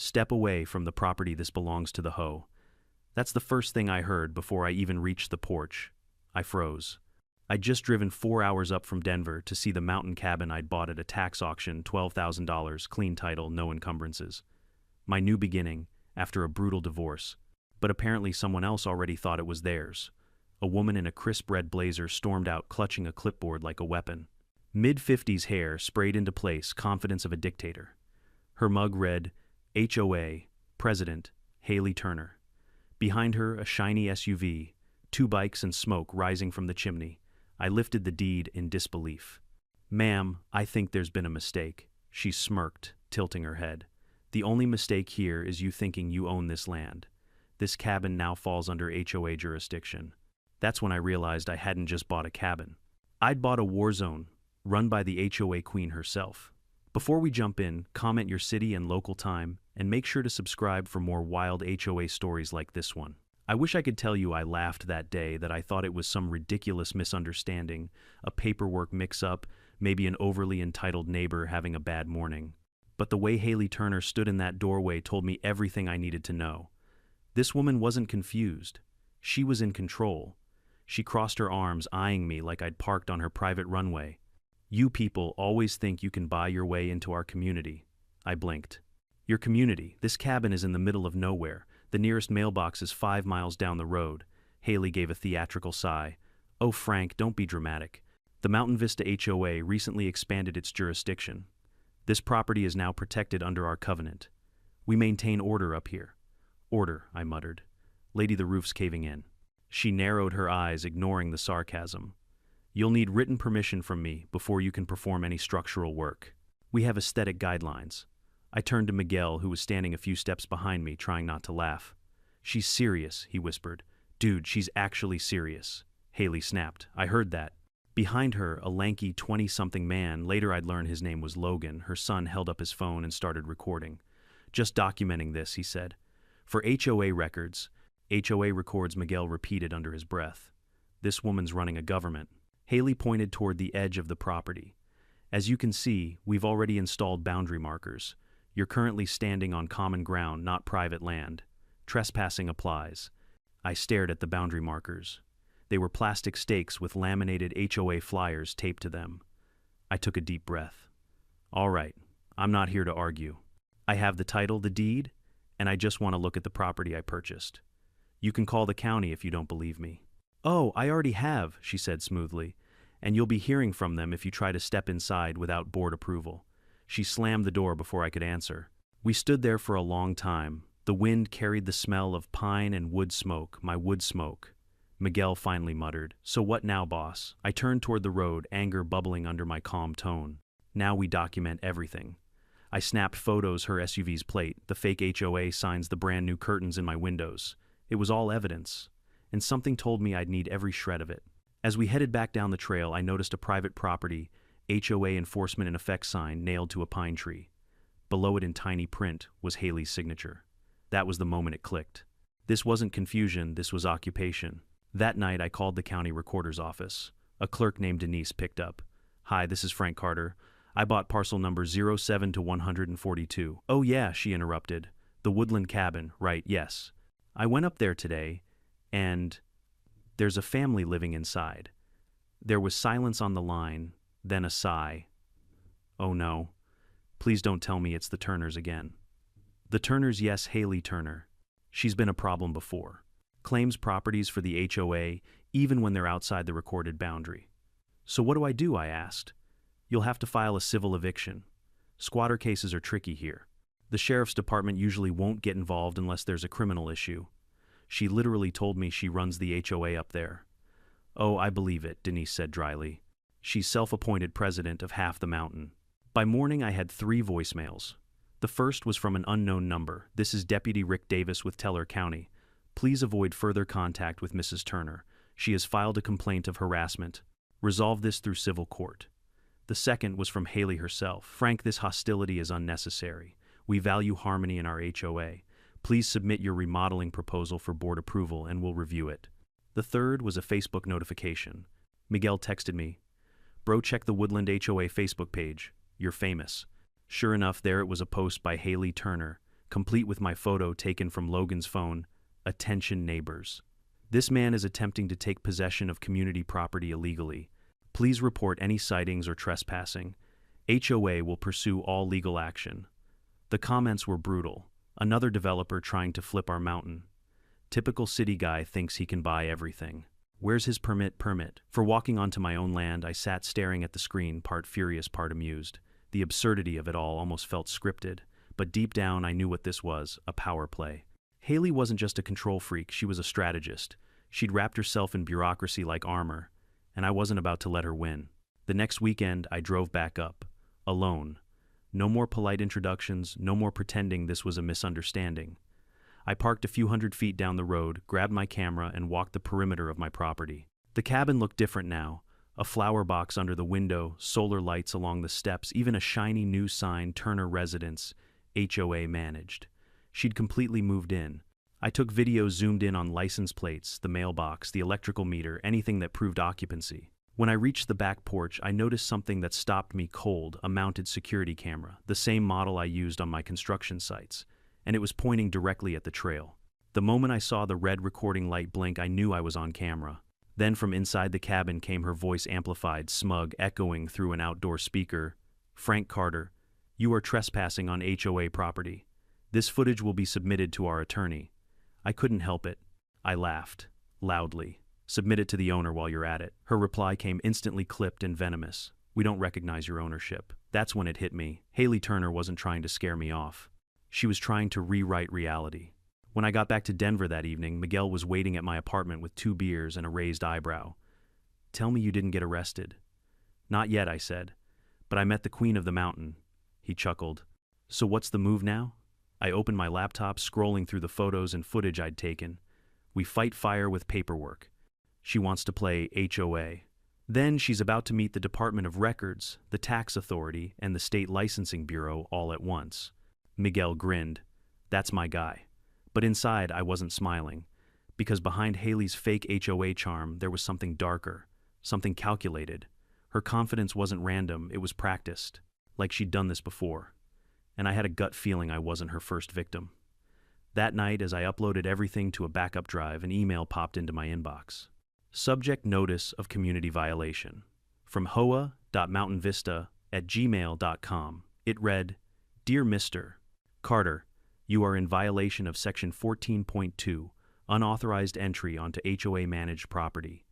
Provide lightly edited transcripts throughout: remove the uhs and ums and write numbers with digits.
"Step away from the property. This belongs to the hoe." That's the first thing I heard before I even reached the porch. I froze. I'd just driven 4 hours up from Denver to see the mountain cabin I'd bought at a tax auction, $12,000, clean title, no encumbrances. My new beginning, after a brutal divorce. But apparently someone else already thought it was theirs. A woman in a crisp red blazer stormed out clutching a clipboard like a weapon. Mid-50s hair sprayed into place, confidence of a dictator. Her mug read, HOA, President, Haley Turner. Behind her, a shiny SUV, 2 bikes and smoke rising from the chimney. I lifted the deed in disbelief. "Ma'am, I think there's been a mistake." She smirked, tilting her head. "The only mistake here is you thinking you own this land. This cabin now falls under HOA jurisdiction." That's when I realized I hadn't just bought a cabin. I'd bought a war zone, run by the HOA queen herself. Before we jump in, comment your city and local time, and make sure to subscribe for more wild HOA stories like this one. I wish I could tell you I laughed that day, that I thought it was some ridiculous misunderstanding, a paperwork mix-up, maybe an overly entitled neighbor having a bad morning. But the way Haley Turner stood in that doorway told me everything I needed to know. This woman wasn't confused. She was in control. She crossed her arms, eyeing me like I'd parked on her private runway. "You people always think you can buy your way into our community." I blinked. "Your community? This cabin is in the middle of nowhere. The nearest mailbox is 5 miles down the road." Haley gave a theatrical sigh. "Oh, Frank, don't be dramatic. The Mountain Vista HOA recently expanded its jurisdiction. This property is now protected under our covenant. We maintain order up here." "Order," I muttered. "Lady, the roof's caving in." She narrowed her eyes, ignoring the sarcasm. "You'll need written permission from me before you can perform any structural work. We have aesthetic guidelines." I turned to Miguel, who was standing a few steps behind me, trying not to laugh. "She's serious," he whispered. "Dude, she's actually serious." Haley snapped. "I heard that." Behind her, a lanky 20-something man, later I'd learn his name was Logan, her son held up his phone and started recording. "Just documenting this," he said. "For HOA records." "HOA records," Miguel repeated under his breath. "This woman's running a government." Haley pointed toward the edge of the property. "As you can see, we've already installed boundary markers. You're currently standing on common ground, not private land. Trespassing applies." I stared at the boundary markers. They were plastic stakes with laminated HOA flyers taped to them. I took a deep breath. "All right, I'm not here to argue. I have the title, the deed, and I just want to look at the property I purchased. You can call the county if you don't believe me." "Oh, I already have," she said smoothly, "and you'll be hearing from them if you try to step inside without board approval." She slammed the door before I could answer. We stood there for a long time. The wind carried the smell of pine and wood smoke, my wood smoke. Miguel finally muttered, "So what now, boss?" I turned toward the road, anger bubbling under my calm tone. "Now we document everything." I snapped photos, her SUV's plate, the fake HOA signs, the brand new curtains in my windows. It was all evidence, and something told me I'd need every shred of it. As we headed back down the trail, I noticed a private property, HOA enforcement in effect sign nailed to a pine tree. Below it in tiny print was Haley's signature. That was the moment it clicked. This wasn't confusion, this was occupation. That night I called the county recorder's office. A clerk named Denise picked up. "Hi, this is Frank Carter. I bought parcel number 07 to 142. "Oh yeah," she interrupted. "The woodland cabin, right, yes. I went up there today, and there's a family living inside." There was silence on the line, then a sigh. "Oh no. Please don't tell me it's the Turners again." "The Turners, yes, Haley Turner. She's been a problem before. Claims properties for the HOA, even when they're outside the recorded boundary." "So what do I do?" I asked. "You'll have to file a civil eviction. Squatter cases are tricky here. The sheriff's department usually won't get involved unless there's a criminal issue." She literally told me she runs the HOA up there. "Oh, I believe it," Denise said dryly. "She's self-appointed president of half the mountain." By morning I had 3 voicemails. The first was from an unknown number. "This is Deputy Rick Davis with Teller County. Please avoid further contact with Mrs. Turner. She has filed a complaint of harassment. Resolve this through civil court." The second was from Haley herself. "Frank, this hostility is unnecessary. We value harmony in our HOA. Please submit your remodeling proposal for board approval and we'll review it." The third was a Facebook notification. Miguel texted me, "Bro, check the Woodland HOA Facebook page. You're famous." Sure enough, there it was, a post by Haley Turner. complete with my photo taken from Logan's phone. Attention neighbors. This man is attempting to take possession of community property illegally. Please report any sightings or trespassing. HOA will pursue all legal action. The comments were brutal. Another developer trying to flip our mountain. Typical city guy thinks he can buy everything. Where's his permit? For walking onto my own land, I sat staring at the screen, part furious, part amused. The absurdity of it all almost felt scripted, but deep down I knew what this was, a power play. Haley wasn't just a control freak, she was a strategist. She'd wrapped herself in bureaucracy like armor, and I wasn't about to let her win. The next weekend, I drove back up, alone. No more polite introductions, no more pretending this was a misunderstanding. I parked a few hundred feet down the road, grabbed my camera, and walked the perimeter of my property. The cabin looked different now. A flower box under the window, solar lights along the steps, even a shiny new sign, Turner Residence, HOA managed. She'd completely moved in. I took videos zoomed in on license plates, the mailbox, the electrical meter, anything that proved occupancy. When I reached the back porch, I noticed something that stopped me cold, a mounted security camera, the same model I used on my construction sites, and it was pointing directly at the trail. The moment I saw the red recording light blink, I knew I was on camera. Then from inside the cabin came her voice, amplified, smug, echoing through an outdoor speaker. "Frank Carter, you are trespassing on HOA property. This footage will be submitted to our attorney." I couldn't help it. I laughed, loudly. "Submit it to the owner while you're at it." Her reply came instantly clipped and venomous. "We don't recognize your ownership." That's when it hit me. Haley Turner wasn't trying to scare me off. She was trying to rewrite reality. When I got back to Denver that evening, Miguel was waiting at my apartment with 2 beers and a raised eyebrow. "Tell me you didn't get arrested." "Not yet," I said. "But I met the queen of the mountain." He chuckled. "So what's the move now?" I opened my laptop, scrolling through the photos and footage I'd taken. We fight fire with paperwork. She wants to play HOA. Then she's about to meet the Department of Records, the Tax Authority, and the State Licensing Bureau all at once. Miguel grinned. That's my guy. But inside, I wasn't smiling, because behind Haley's fake HOA charm, there was something darker, something calculated. Her confidence wasn't random, it was practiced, like she'd done this before. And I had a gut feeling I wasn't her first victim. That night, as I uploaded everything to a backup drive, an email popped into my inbox. Subject notice of community violation. From hoa.mountainvista@gmail.com. It read, "Dear Mr. Carter, you are in violation of Section 14.2, unauthorized entry onto HOA-managed property.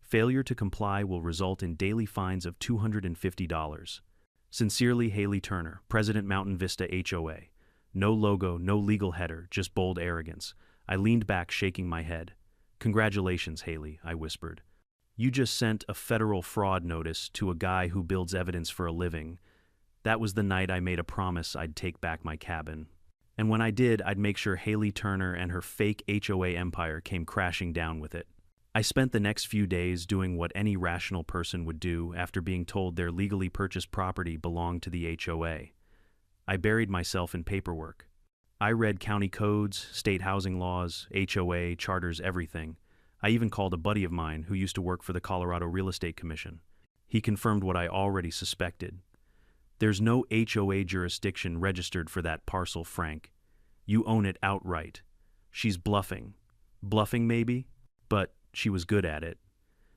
Failure to comply will result in daily fines of $250. Sincerely, Haley Turner, President, Mountain Vista HOA." No logo, no legal header, just bold arrogance. I leaned back, shaking my head. "Congratulations, Haley," I whispered. "You just sent a federal fraud notice to a guy who builds evidence for a living." That was the night I made a promise I'd take back my cabin. And when I did, I'd make sure Haley Turner and her fake HOA empire came crashing down with it. I spent the next few days doing what any rational person would do after being told their legally purchased property belonged to the HOA. I buried myself in paperwork. I read county codes, state housing laws, HOA, charters, everything. I even called a buddy of mine who used to work for the Colorado Real Estate Commission. He confirmed what I already suspected. There's no HOA jurisdiction registered for that parcel, Frank. You own it outright. She's bluffing. Bluffing, maybe? But she was good at it.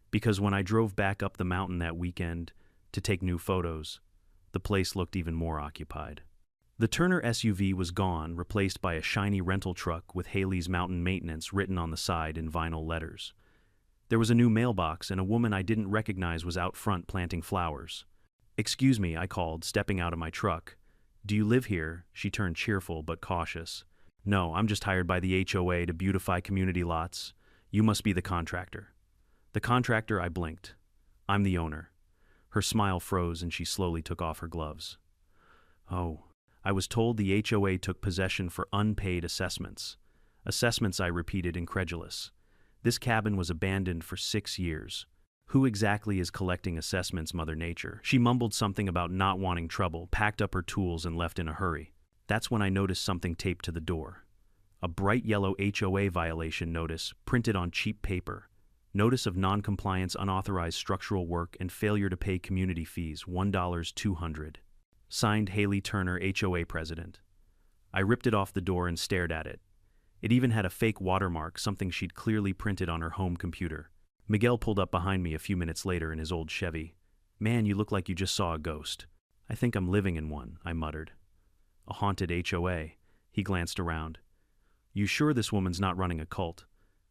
Because when I drove back up the mountain that weekend to take new photos, the place looked even more occupied. The Turner SUV was gone, replaced by a shiny rental truck with Haley's Mountain Maintenance written on the side in vinyl letters. There was a new mailbox, and a woman I didn't recognize was out front planting flowers. "Excuse me," I called, stepping out of my truck. "Do you live here?" She turned cheerful but cautious. "No, I'm just hired by the HOA to beautify community lots. You must be the contractor." "The contractor?" I blinked. "I'm the owner." Her smile froze and she slowly took off her gloves. "Oh, I was told the HOA took possession for unpaid assessments." "Assessments," I repeated, incredulous. "This cabin was abandoned for 6 years. Who exactly is collecting assessments, Mother Nature?" She mumbled something about not wanting trouble, packed up her tools, and left in a hurry. That's when I noticed something taped to the door. A bright yellow HOA violation notice printed on cheap paper. Notice of non-compliance, unauthorized structural work, and failure to pay community fees, $1,200. Signed, Haley Turner, HOA President. I ripped it off the door and stared at it. It even had a fake watermark, something she'd clearly printed on her home computer. Miguel pulled up behind me a few minutes later in his old Chevy. "Man, you look like you just saw a ghost." "I think I'm living in one," I muttered. "A haunted HOA." He glanced around. "You sure this woman's not running a cult?"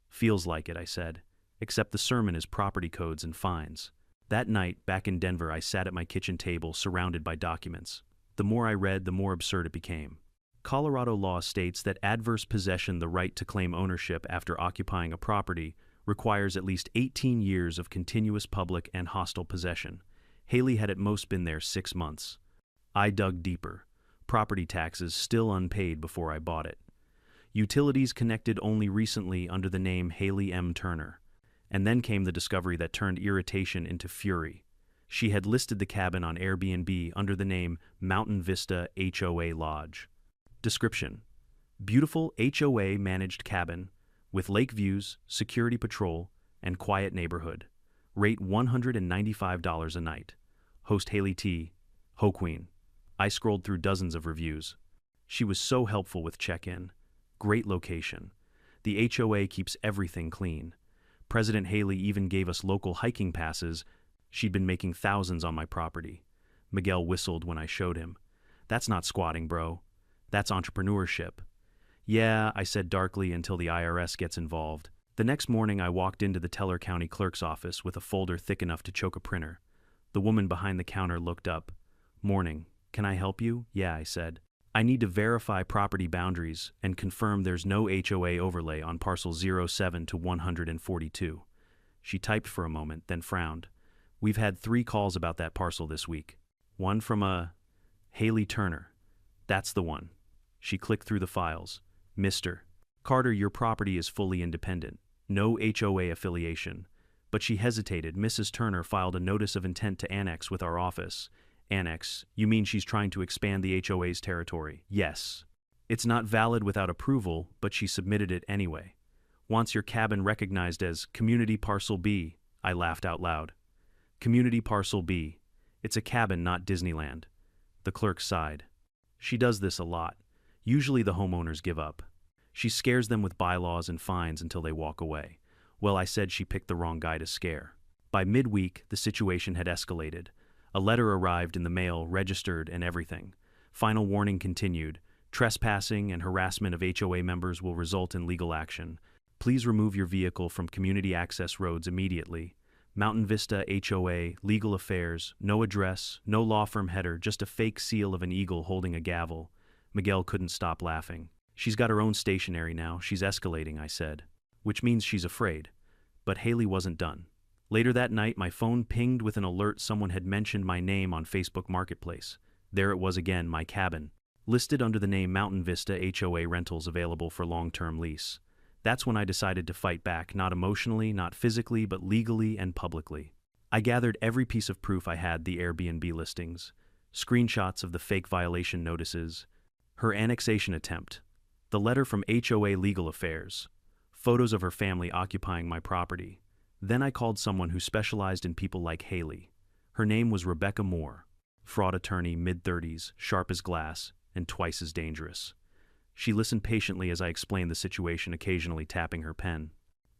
"Feels like it," I said. "Except the sermon is property codes and fines." That night, back in Denver, I sat at my kitchen table surrounded by documents. The more I read, the more absurd it became. Colorado law states that adverse possession, the right to claim ownership after occupying a property, requires at least 18 years of continuous public and hostile possession. Haley had at most been there 6 months. I dug deeper. Property taxes still unpaid before I bought it. Utilities connected only recently under the name Haley M. Turner. And then came the discovery that turned irritation into fury. She had listed the cabin on Airbnb under the name Mountain Vista HOA Lodge. Description: beautiful HOA managed cabin with lake views, security patrol, and quiet neighborhood. Rate $195 a night. Host Haley T. Ho Queen. I scrolled through dozens of reviews. She was so helpful with check-in. Great location. The HOA keeps everything clean. President Haley even gave us local hiking passes. She'd been making thousands on my property. Miguel whistled when I showed him. "That's not squatting, bro. That's entrepreneurship." "Yeah," I said darkly, "until the IRS gets involved." The next morning I walked into the Teller County Clerk's office with a folder thick enough to choke a printer. The woman behind the counter looked up. "Morning. Can I help you?" "Yeah," I said. "I need to verify property boundaries and confirm there's no HOA overlay on parcel 07 to 142. She typed for a moment, then frowned. "We've had 3 calls about that parcel this week. One from a Haley Turner." "That's the one." She clicked through the files. "Mr. Carter, your property is fully independent. No HOA affiliation." But she hesitated. "Mrs. Turner filed a notice of intent to annex with our office." "Annex? You mean she's trying to expand the HOA's territory?" "Yes. It's not valid without approval, but she submitted it anyway. Wants your cabin recognized as Community Parcel B." I laughed out loud. "Community Parcel B. It's a cabin, not Disneyland." The clerk sighed. "She does this a lot. Usually the homeowners give up. She scares them with bylaws and fines until they walk away." Well, I said she picked the wrong guy to scare. By midweek, the situation had escalated. A letter arrived in the mail, registered and everything. Final warning continued. Trespassing and harassment of HOA members will result in legal action. Please remove your vehicle from community access roads immediately. Mountain Vista HOA, legal affairs, no address, no law firm header, just a fake seal of an eagle holding a gavel. Miguel couldn't stop laughing. "She's got her own stationery now. She's escalating," I said. "Which means she's afraid." But Haley wasn't done. Later that night, my phone pinged with an alert someone had mentioned my name on Facebook Marketplace. There it was again, my cabin, listed under the name Mountain Vista HOA Rentals, available for long-term lease. That's when I decided to fight back, not emotionally, not physically, but legally and publicly. I gathered every piece of proof I had: the Airbnb listings, screenshots of the fake violation notices, her annexation attempt, the letter from HOA Legal Affairs, photos of her family occupying my property. Then I called someone who specialized in people like Haley. Her name was Rebecca Moore, fraud attorney, mid-30s, sharp as glass, and twice as dangerous. She listened patiently as I explained the situation, occasionally tapping her pen.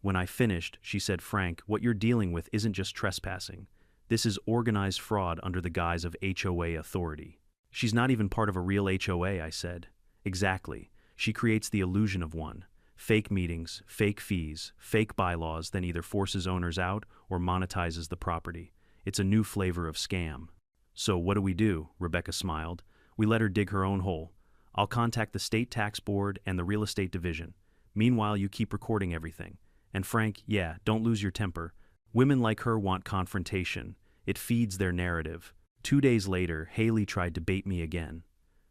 When I finished, she said, "Frank, what you're dealing with isn't just trespassing. This is organized fraud under the guise of HOA authority." "She's not even part of a real HOA," I said. "Exactly. She creates the illusion of one. Fake meetings, fake fees, fake bylaws, then either forces owners out or monetizes the property. It's a new flavor of scam." "So what do?" Rebecca smiled. "We let her dig her own hole. I'll contact the state tax board and the real estate division. Meanwhile, you keep recording everything. And Frank, yeah, don't lose your temper. Women like her want confrontation. It feeds their narrative." 2 days later, Haley tried to bait me again.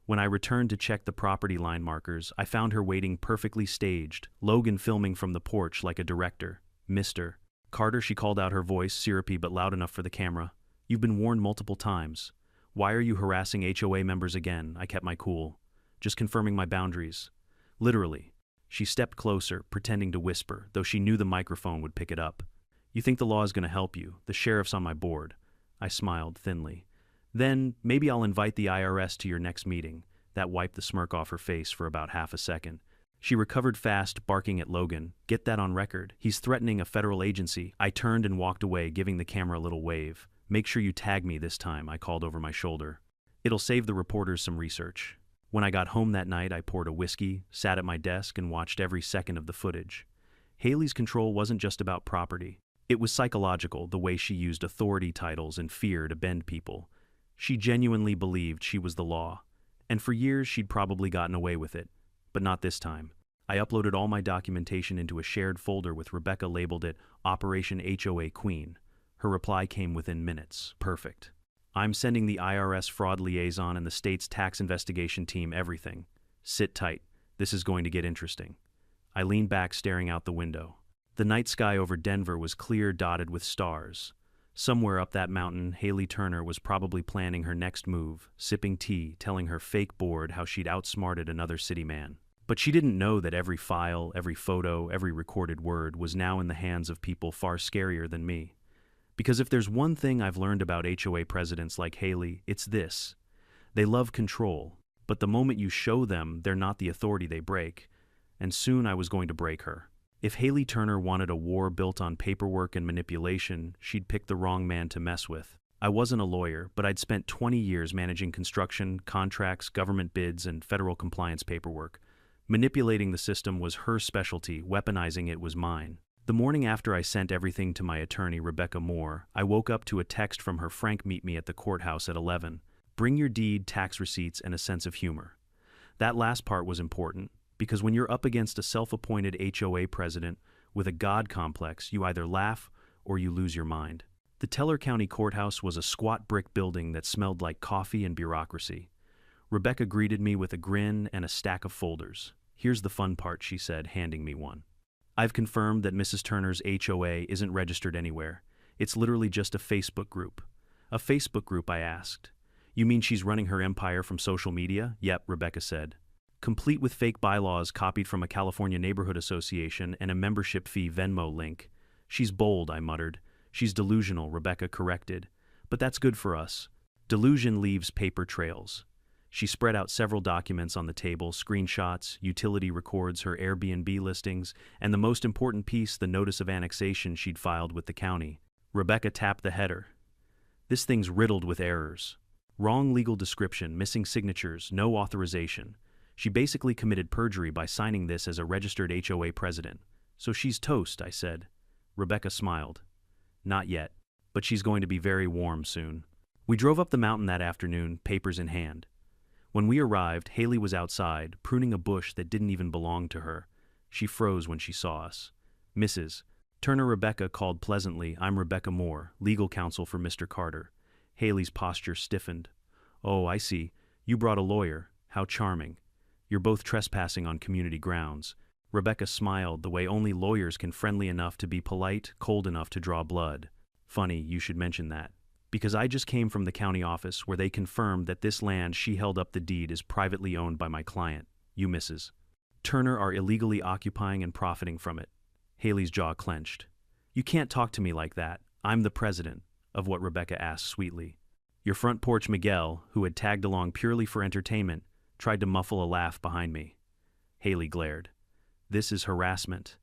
When I returned to check the property line markers, I found her waiting perfectly staged, Logan filming from the porch like a director. "Mr. Carter," she called out, her voice syrupy but loud enough for the camera. "You've been warned multiple times. Why are you harassing HOA members again?" I kept my cool. "Just confirming my boundaries." Literally. She stepped closer, pretending to whisper, though she knew the microphone would pick it up. "You think the law is going to help you? The sheriff's on my board." I smiled thinly. "Then maybe I'll invite the IRS to your next meeting. That wiped the smirk off her face for about half a second. She recovered fast, barking at Logan, "Get that on record. He's threatening a federal agency." I turned and walked away, giving the camera a little wave. "Make sure you tag me this time," I called over my shoulder. "It'll save the reporters some research." When I got home that night, I poured a whiskey, sat at my desk, and watched every second of the footage. Haley's control wasn't just about property. It was psychological, the way she used authority titles and fear to bend people. She genuinely believed she was the law. And for years, she'd probably gotten away with it. But not this time. I uploaded all my documentation into a shared folder with Rebecca, labeled it Operation HOA Queen. Her reply came within minutes. "Perfect. I'm sending the IRS fraud liaison and the state's tax investigation team everything. Sit tight. This is going to get interesting." I leaned back, staring out the window. The night sky over Denver was clear, dotted with stars. Somewhere up that mountain, Haley Turner was probably planning her next move, sipping tea, telling her fake board how she'd outsmarted another city man. But she didn't know that every file, every photo, every recorded word was now in the hands of people far scarier than me. Because if there's one thing I've learned about HOA presidents like Haley, it's this. They love control, but the moment you show them they're not the authority, they break. And soon I was going to break her. If Haley Turner wanted a war built on paperwork and manipulation, she'd picked the wrong man to mess with. I wasn't a lawyer, but I'd spent 20 years managing construction, contracts, government bids, and federal compliance paperwork. Manipulating the system was her specialty, weaponizing it was mine. The morning after I sent everything to my attorney, Rebecca Moore, I woke up to a text from her. "Frank, meet me at the courthouse at 11. Bring your deed, tax receipts, and a sense of humor." That last part was important, because when you're up against a self-appointed HOA president with a God complex, you either laugh or you lose your mind. The Teller County Courthouse was a squat brick building that smelled like coffee and bureaucracy. Rebecca greeted me with a grin and a stack of folders. "Here's the fun part," she said, handing me one. "I've confirmed that Mrs. Turner's HOA isn't registered anywhere. It's literally just a Facebook group." "A Facebook group?" I asked. "You mean she's running her empire from social media?" "Yep," Rebecca said. "Complete with fake bylaws copied from a California neighborhood association and a membership fee Venmo link." "She's bold," I muttered. "She's delusional," Rebecca corrected. "But that's good for us. Delusion leaves paper trails." She spread out several documents on the table, screenshots, utility records, her Airbnb listings, and the most important piece, the notice of annexation she'd filed with the county. Rebecca tapped the header. "This thing's riddled with errors. Wrong legal description, missing signatures, no authorization. She basically committed perjury by signing this as a registered HOA president. So she's toast," I said. Rebecca smiled. "Not yet, but she's going to be very warm soon." We drove up the mountain that afternoon, papers in hand. When we arrived, Haley was outside, pruning a bush that didn't even belong to her. She froze when she saw us. "Mrs. Turner," Rebecca called pleasantly. "I'm Rebecca Moore, legal counsel for Mr. Carter." Haley's posture stiffened. "Oh, I see. You brought a lawyer. How charming. You're both trespassing on community grounds." Rebecca smiled the way only lawyers can, friendly enough to be polite, cold enough to draw blood. "Funny you should mention that. Because I just came from the county office where they confirmed that this land she held up the deed is privately owned by my client, you Mrs. Turner, are illegally occupying and profiting from it." Haley's jaw clenched. "You can't talk to me like that. I'm the president," of what Rebecca asked sweetly. Your front porch Miguel, who had tagged along purely for entertainment, tried to muffle a laugh behind me. Haley glared. "This is harassment.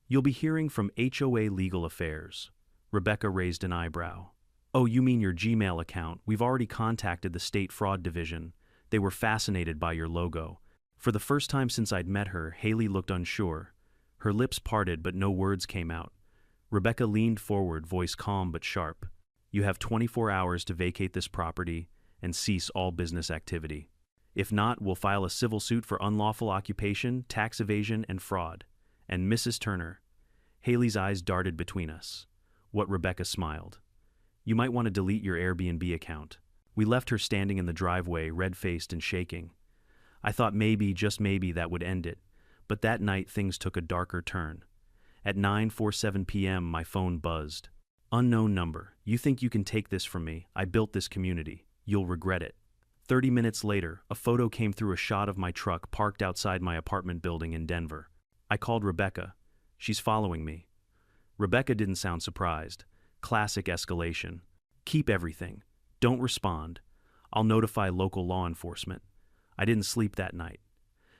You'll be hearing from HOA Legal Affairs." Rebecca raised an eyebrow. "Oh, you mean your Gmail account? We've already contacted the State Fraud Division. They were fascinated by your logo." For the first time since I'd met her, Haley looked unsure. Her lips parted, but no words came out. Rebecca leaned forward, voice calm but sharp. "You have 24 hours to vacate this property and cease all business activity. If not, we'll file a civil suit for unlawful occupation, tax evasion, and fraud. And Mrs. Turner." Haley's eyes darted between us. What Rebecca smiled. "You might want to delete your Airbnb account." We left her standing in the driveway, red-faced and shaking. I thought maybe, just maybe, that would end it. But that night things took a darker turn. At 9:47 p.m. my phone buzzed. "Unknown number. You think you can take this from me? I built this community. You'll regret it." 30 minutes later, a photo came through, a shot of my truck parked outside my apartment building in Denver. I called Rebecca. "She's following me." Rebecca didn't sound surprised. Classic escalation. "Keep everything. Don't respond. I'll notify local law enforcement." I didn't sleep that night.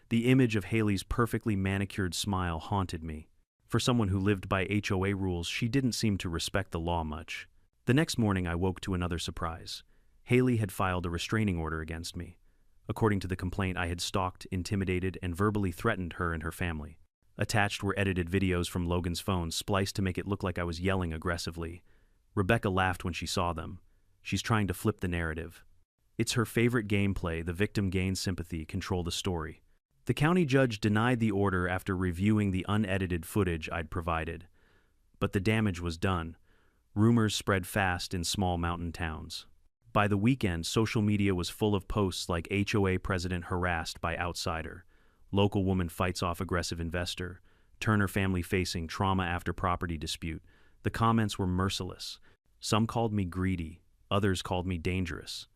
The image of Haley's perfectly manicured smile haunted me. For someone who lived by HOA rules, she didn't seem to respect the law much. The next morning, I woke to another surprise. Haley had filed a restraining order against me. According to the complaint, I had stalked, intimidated, and verbally threatened her and her family. Attached were edited videos from Logan's phone, spliced to make it look like I was yelling aggressively. Rebecca laughed when she saw them. She's trying to flip the narrative. It's her favorite gameplay. The victim gains sympathy, control the story. The county judge denied the order after reviewing the unedited footage I'd provided. But the damage was done. Rumors spread fast in small mountain towns. By the weekend, social media was full of posts like HOA president harassed by outsider, local woman fights off aggressive investor, Turner family facing trauma after property dispute. The comments were merciless. Some called me greedy, others called me dangerous.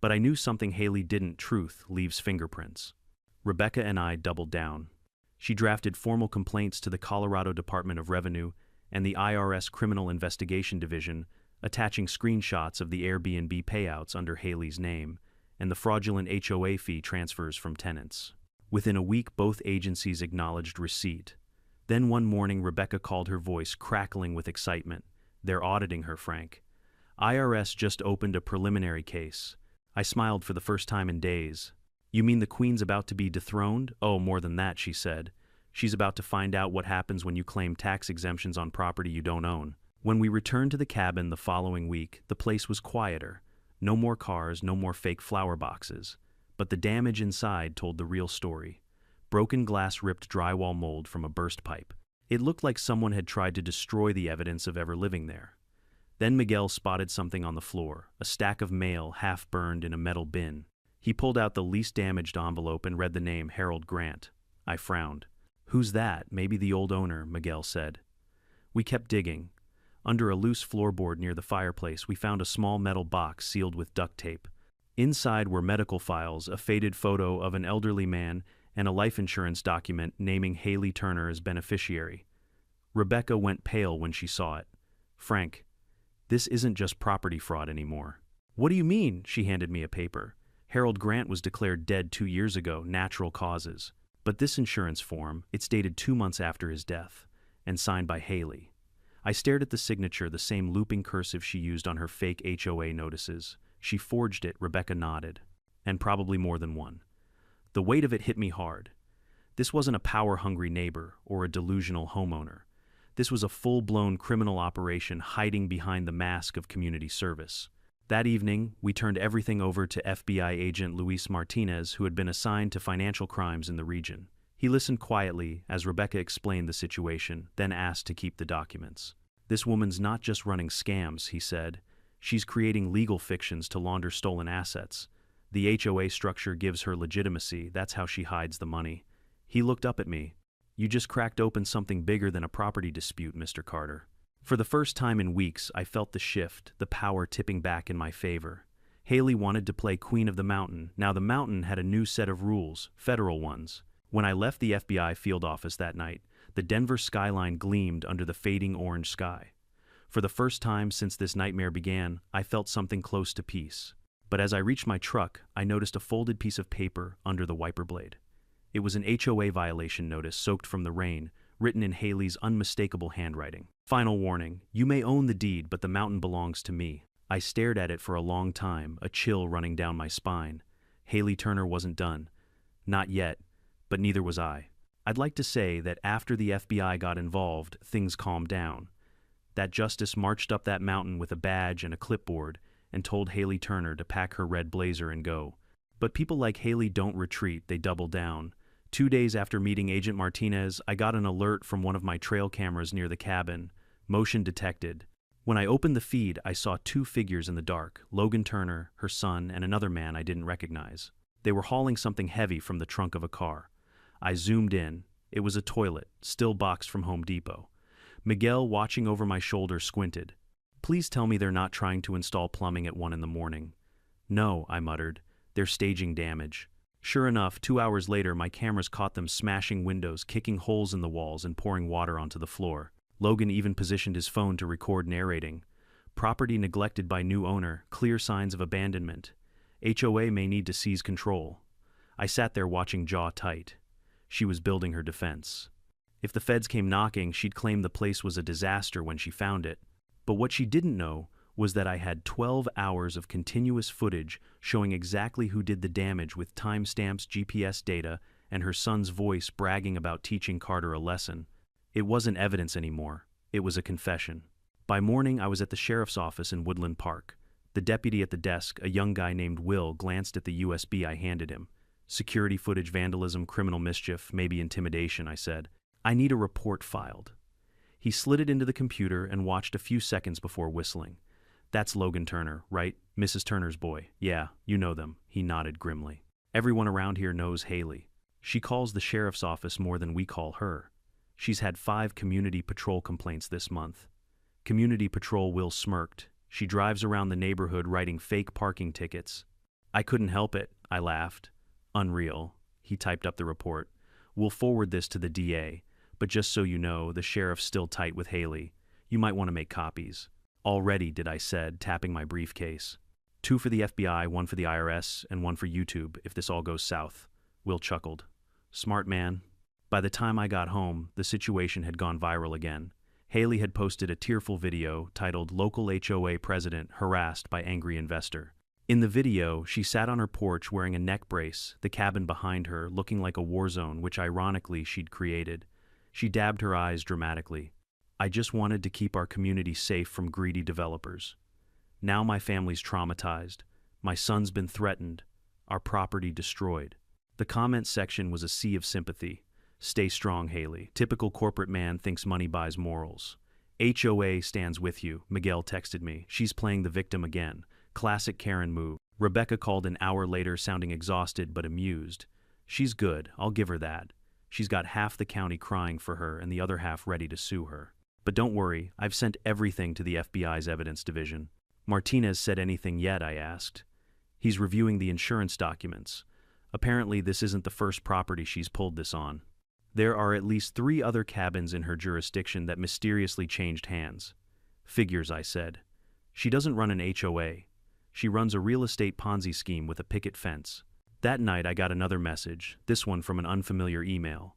But I knew something Haley didn't. Truth leaves fingerprints. Rebecca and I doubled down. She drafted formal complaints to the Colorado Department of Revenue and the IRS Criminal Investigation Division, attaching screenshots of the Airbnb payouts under Haley's name and the fraudulent HOA fee transfers from tenants. Within a week, both agencies acknowledged receipt. Then one morning, Rebecca called, her voice crackling with excitement. "They're auditing her, Frank. IRS just opened a preliminary case." I smiled for the first time in days. "You mean the Queen's about to be dethroned?" "Oh, more than that," she said. "She's about to find out what happens when you claim tax exemptions on property you don't own." When we returned to the cabin the following week, the place was quieter. No more cars, no more fake flower boxes. But the damage inside told the real story. Broken glass, ripped drywall, mold from a burst pipe. It looked like someone had tried to destroy the evidence of ever living there. Then Miguel spotted something on the floor, a stack of mail half burned in a metal bin. He pulled out the least damaged envelope and read the name, Harold Grant. I frowned. "Who's that?" "Maybe the old owner," Miguel said. We kept digging. Under a loose floorboard near the fireplace, we found a small metal box sealed with duct tape. Inside were medical files, a faded photo of an elderly man, and a life insurance document naming Haley Turner as beneficiary. Rebecca went pale when she saw it. "Frank, this isn't just property fraud anymore." "What do you mean?" She handed me a paper. "Harold Grant was declared dead 2 years ago, natural causes. But this insurance form, it's dated 2 months after his death, and signed by Haley." I stared at the signature, the same looping cursive she used on her fake HOA notices. She forged it, Rebecca nodded. And probably more than one. The weight of it hit me hard. This wasn't a power-hungry neighbor or a delusional homeowner. This was a full-blown criminal operation hiding behind the mask of community service. That evening, we turned everything over to FBI agent Luis Martinez, who had been assigned to financial crimes in the region. He listened quietly as Rebecca explained the situation, then asked to keep the documents. "This woman's not just running scams," he said. "She's creating legal fictions to launder stolen assets. The HOA structure gives her legitimacy. That's how she hides the money." He looked up at me. "You just cracked open something bigger than a property dispute, Mr. Carter." For the first time in weeks, I felt the shift, the power tipping back in my favor. Haley wanted to play Queen of the Mountain. Now the mountain had a new set of rules, federal ones. When I left the FBI field office that night, the Denver skyline gleamed under the fading orange sky. For the first time since this nightmare began, I felt something close to peace. But as I reached my truck, I noticed a folded piece of paper under the wiper blade. It was an HOA violation notice soaked from the rain, written in Haley's unmistakable handwriting. "Final warning, you may own the deed, but the mountain belongs to me." I stared at it for a long time, a chill running down my spine. Haley Turner wasn't done. Not yet, but neither was I. I'd like to say that after the FBI got involved, things calmed down. That justice marched up that mountain with a badge and a clipboard and told Haley Turner to pack her red blazer and go. But people like Haley don't retreat, they double down. 2 days after meeting Agent Martinez, I got an alert from one of my trail cameras near the cabin. Motion detected. When I opened the feed, I saw 2 figures in the dark, Logan Turner, her son, and another man I didn't recognize. They were hauling something heavy from the trunk of a car. I zoomed in. It was a toilet, still boxed from Home Depot. Miguel, watching over my shoulder, squinted. "Please tell me they're not trying to install plumbing at 1 in the morning." "No," I muttered. "They're staging damage." Sure enough, 2 hours later, my cameras caught them smashing windows, kicking holes in the walls, and pouring water onto the floor. Logan even positioned his phone to record, narrating. "Property neglected by new owner, clear signs of abandonment. HOA may need to seize control." I sat there watching, jaw tight. She was building her defense. If the feds came knocking, she'd claim the place was a disaster when she found it. But what she didn't know was that I had 12 hours of continuous footage showing exactly who did the damage, with timestamps, GPS data, and her son's voice bragging about teaching Carter a lesson. It wasn't evidence anymore. It was a confession. By morning, I was at the sheriff's office in Woodland Park. The deputy at the desk, a young guy named Will, glanced at the USB I handed him. Security footage, vandalism, criminal mischief, maybe intimidation, I said. I need a report filed. He slid it into the computer and watched a few seconds before whistling. That's Logan Turner, right? Mrs. Turner's boy. Yeah, you know them. He nodded grimly. Everyone around here knows Haley. She calls the sheriff's office more than we call her. She's had 5 community patrol complaints this month. Community patrol. Will smirked. She drives around the neighborhood writing fake parking tickets. I couldn't help it, I laughed. Unreal. He typed up the report. We'll forward this to the DA, but just so you know, the sheriff's still tight with Haley. You might want to make copies. Already, did I said, tapping my briefcase. 2 for the FBI, 1 for the IRS, and 1 for YouTube if this all goes south. Will chuckled. Smart man. By the time I got home, the situation had gone viral again. Haley had posted a tearful video titled "Local HOA President Harassed by Angry Investor." In the video, she sat on her porch wearing a neck brace, the cabin behind her looking like a war zone, which ironically she'd created. She dabbed her eyes dramatically. I just wanted to keep our community safe from greedy developers. Now my family's traumatized. My son's been threatened. Our property destroyed. The comment section was a sea of sympathy. Stay strong, Haley. Typical corporate man thinks money buys morals. HOA stands with you, Miguel texted me. She's playing the victim again. Classic Karen move. Rebecca called an hour later, sounding exhausted but amused. She's good, I'll give her that. She's got half the county crying for her and the other half ready to sue her. But don't worry, I've sent everything to the FBI's evidence division. Martinez said anything yet, I asked. He's reviewing the insurance documents. Apparently this isn't the first property she's pulled this on. There are at least 3 other cabins in her jurisdiction that mysteriously changed hands. Figures, I said. She doesn't run an HOA. She runs a real estate Ponzi scheme with a picket fence. That night I got another message, this one from an unfamiliar email.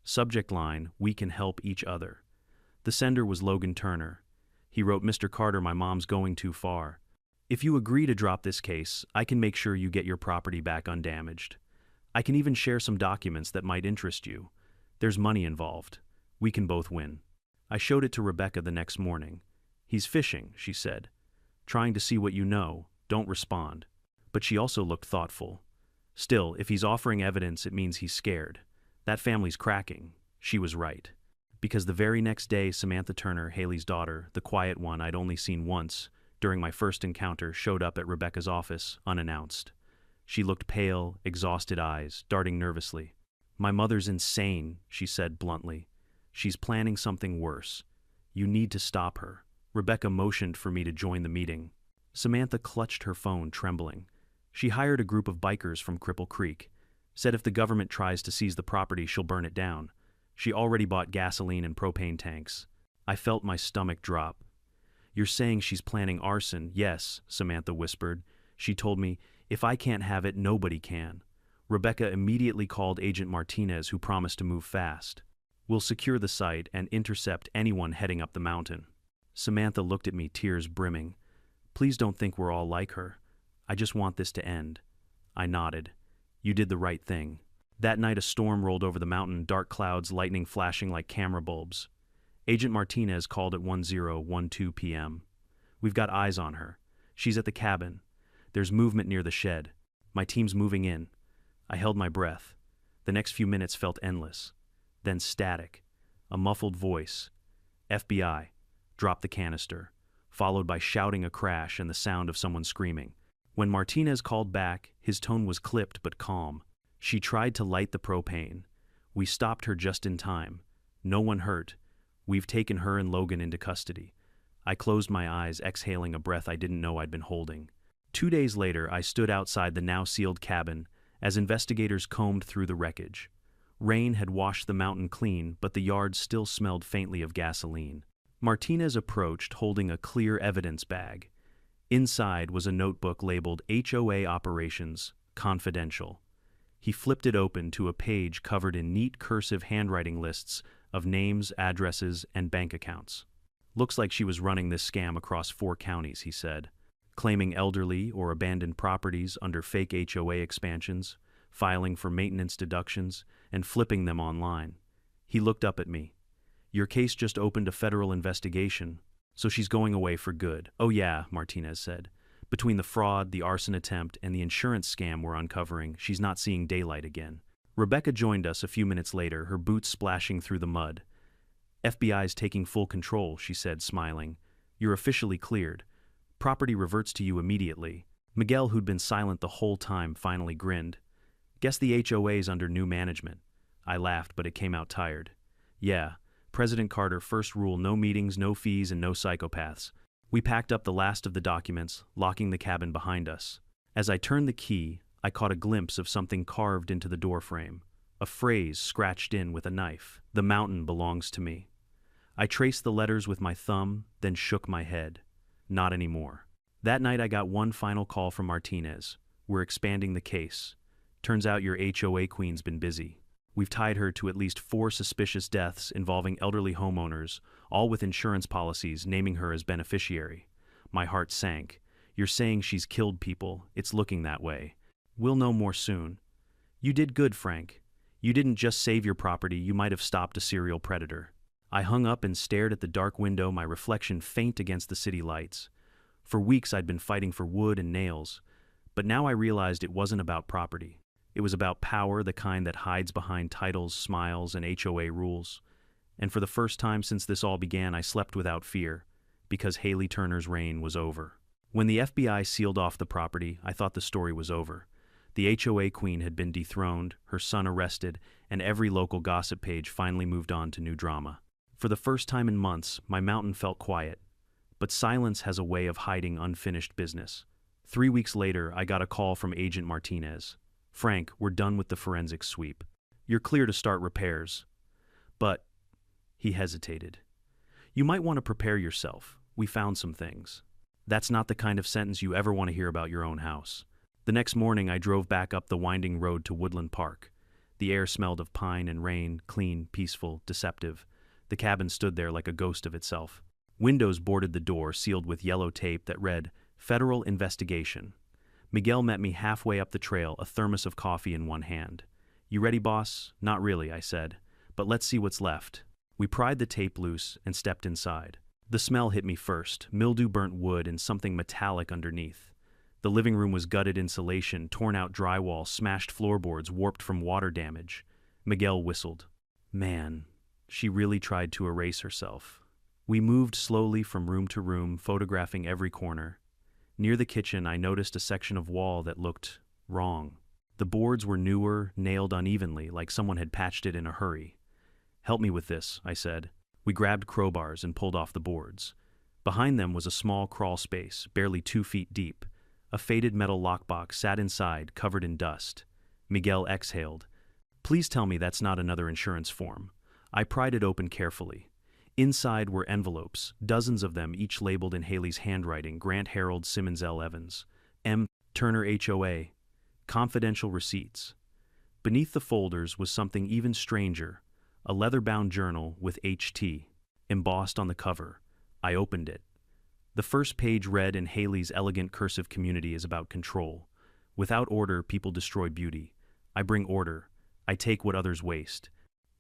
Subject line, "We can help each other." The sender was Logan Turner. He wrote, "Mr. Carter, my mom's going too far. If you agree to drop this case, I can make sure you get your property back undamaged. I can even share some documents that might interest you. There's money involved. We can both win." I showed it to Rebecca the next morning. "He's fishing," she said. "Trying to see what you know. Don't respond." But she also looked thoughtful. "Still, if he's offering evidence, it means he's scared. That family's cracking." She was right. Because the very next day, Samantha Turner, Haley's daughter, the quiet one I'd only seen once, during my first encounter, showed up at Rebecca's office, unannounced. She looked pale, exhausted eyes, darting nervously. "My mother's insane," she said bluntly. "She's planning something worse. You need to stop her." Rebecca motioned for me to join the meeting. Samantha clutched her phone, trembling. She hired a group of bikers from Cripple Creek. Said if the government tries to seize the property, she'll burn it down. She already bought gasoline and propane tanks. I felt my stomach drop. "You're saying she's planning arson?" "Yes," Samantha whispered. She told me, "If I can't have it, nobody can." Rebecca immediately called Agent Martinez, who promised to move fast. "We'll secure the site and intercept anyone heading up the mountain." Samantha looked at me, tears brimming. "Please don't think we're all like her. I just want this to end." I nodded. "You did the right thing." That night a storm rolled over the mountain, dark clouds, lightning flashing like camera bulbs. Agent Martinez called at 10:12 p.m. "We've got eyes on her. She's at the cabin. There's movement near the shed. My team's moving in." I held my breath. The next few minutes felt endless. Then static. A muffled voice. "FBI. Drop the canister." Followed by shouting, a crash, and the sound of someone screaming. When Martinez called back, his tone was clipped but calm. "She tried to light the propane. We stopped her just in time. No one hurt. We've taken her and Logan into custody." I closed my eyes, exhaling a breath I didn't know I'd been holding. 2 days later, I stood outside the now sealed cabin as investigators combed through the wreckage. Rain had washed the mountain clean, but the yard still smelled faintly of gasoline. Martinez approached, holding a clear evidence bag. Inside was a notebook labeled HOA Operations, Confidential. He flipped it open to a page covered in neat cursive handwriting lists of names, addresses, and bank accounts. Looks like she was running this scam across 4 counties, he said, claiming elderly or abandoned properties under fake HOA expansions, filing for maintenance deductions, and flipping them online. He looked up at me. Your case just opened a federal investigation, so she's going away for good. Oh yeah, Martinez said. Between the fraud, the arson attempt, and the insurance scam we're uncovering, she's not seeing daylight again. Rebecca joined us a few minutes later, her boots splashing through the mud. FBI's taking full control, she said, smiling. You're officially cleared. Property reverts to you immediately. Miguel, who'd been silent the whole time, finally grinned. Guess the HOA's under new management. I laughed, but it came out tired. Yeah, President Carter first rule: no meetings, no fees, and no psychopaths. We packed up the last of the documents, locking the cabin behind us. As I turned the key, I caught a glimpse of something carved into the doorframe. A phrase scratched in with a knife. The mountain belongs to me. I traced the letters with my thumb, then shook my head. Not anymore. That night I got one final call from Martinez. We're expanding the case. Turns out your HOA queen's been busy. We've tied her to at least 4 suspicious deaths involving elderly homeowners, all with insurance policies naming her as beneficiary. My heart sank. You're saying she's killed people. It's looking that way. We'll know more soon. You did good, Frank. You didn't just save your property, you might have stopped a serial predator. I hung up and stared at the dark window, my reflection faint against the city lights. For weeks I'd been fighting for wood and nails, but now I realized it wasn't about property. It was about power, the kind that hides behind titles, smiles, and HOA rules. And for the first time since this all began, I slept without fear, because Haley Turner's reign was over. When the FBI sealed off the property, I thought the story was over. The HOA queen had been dethroned, her son arrested, and every local gossip page finally moved on to new drama. For the first time in months, my mountain felt quiet. But silence has a way of hiding unfinished business. 3 weeks later, I got a call from Agent Martinez. Frank, we're done with the forensic sweep. You're clear to start repairs. But, he hesitated. You might want to prepare yourself. We found some things. That's not the kind of sentence you ever want to hear about your own house. The next morning, I drove back up the winding road to Woodland Park. The air smelled of pine and rain, clean, peaceful, deceptive. The cabin stood there like a ghost of itself. Windows bordered the door, sealed with yellow tape that read, Federal Investigation. Miguel met me halfway up the trail, a thermos of coffee in one hand. You ready, boss? Not really, I said. But let's see what's left. We pried the tape loose and stepped inside. The smell hit me first, mildew-burnt wood and something metallic underneath. The living room was gutted insulation, torn-out drywall, smashed floorboards, warped from water damage. Miguel whistled. Man, she really tried to erase herself. We moved slowly from room to room, photographing every corner. Near the kitchen, I noticed a section of wall that looked wrong. The boards were newer, nailed unevenly, like someone had patched it in a hurry. Help me with this, I said. We grabbed crowbars and pulled off the boards. Behind them was a small crawl space, barely 2 feet deep. A faded metal lockbox sat inside, covered in dust. Miguel exhaled. Please tell me that's not another insurance form. I pried it open carefully. Inside were envelopes, dozens of them, each labeled in Haley's handwriting: Grant Harold Simmons L. Evans, M. Turner HOA, confidential receipts. Beneath the folders was something even stranger, a leather-bound journal with HT, embossed on the cover. I opened it. The first page read in Haley's elegant cursive: Community is about control. Without order, people destroy beauty. I bring order. I take what others waste.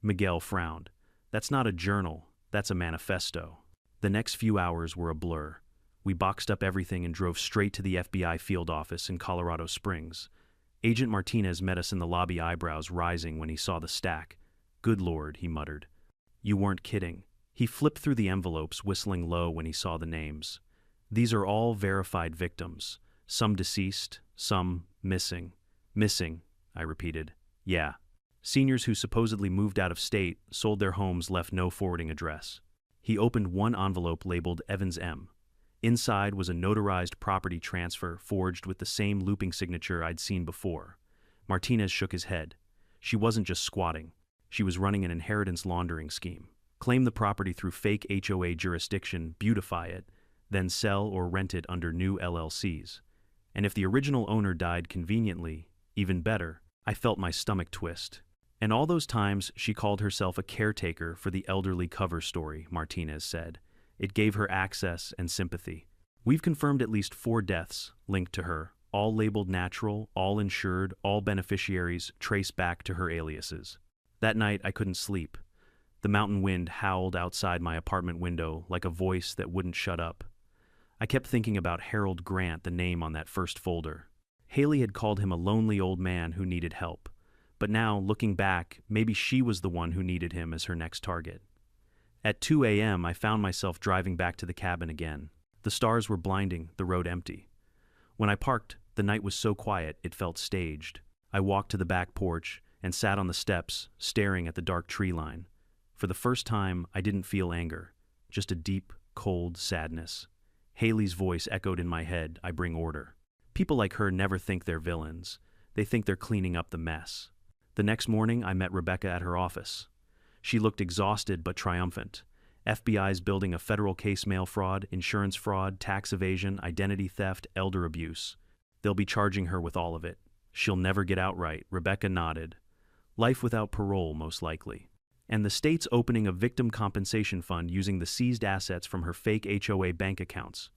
Miguel frowned. That's not a journal. That's a manifesto. The next few hours were a blur. We boxed up everything and drove straight to the FBI field office in Colorado Springs. Agent Martinez met us in the lobby, eyebrows rising when he saw the stack. Good Lord, he muttered. You weren't kidding. He flipped through the envelopes, whistling low when he saw the names. These are all verified victims. Some deceased, some missing. Missing, I repeated. Yeah. Seniors who supposedly moved out of state, sold their homes, left no forwarding address. He opened one envelope labeled Evans M. Inside was a notarized property transfer forged with the same looping signature I'd seen before. Martinez shook his head. She wasn't just squatting. She was running an inheritance laundering scheme. Claim the property through fake HOA jurisdiction, beautify it, then sell or rent it under new LLCs. And if the original owner died conveniently, even better, I felt my stomach twist. And all those times she called herself a caretaker for the elderly cover story, Martinez said. It gave her access and sympathy. We've confirmed at least 4 deaths linked to her, all labeled natural, all insured, all beneficiaries traced back to her aliases. That night I couldn't sleep. The mountain wind howled outside my apartment window like a voice that wouldn't shut up. I kept thinking about Harold Grant, the name on that first folder. Haley had called him a lonely old man who needed help. But now, looking back, maybe she was the one who needed him as her next target. At 2 a.m., I found myself driving back to the cabin again. The stars were blinding, the road empty. When I parked, the night was so quiet it felt staged. I walked to the back porch and sat on the steps, staring at the dark tree line. For the first time, I didn't feel anger, just a deep, cold sadness. Haley's voice echoed in my head, "I bring order." People like her never think they're villains. They think they're cleaning up the mess. The next morning, I met Rebecca at her office. She looked exhausted but triumphant. FBI's building a federal case: mail fraud, insurance fraud, tax evasion, identity theft, elder abuse. They'll be charging her with all of it. She'll never get out right, Rebecca nodded. Life without parole, most likely. And the state's opening a victim compensation fund using the seized assets from her fake HOA bank accounts.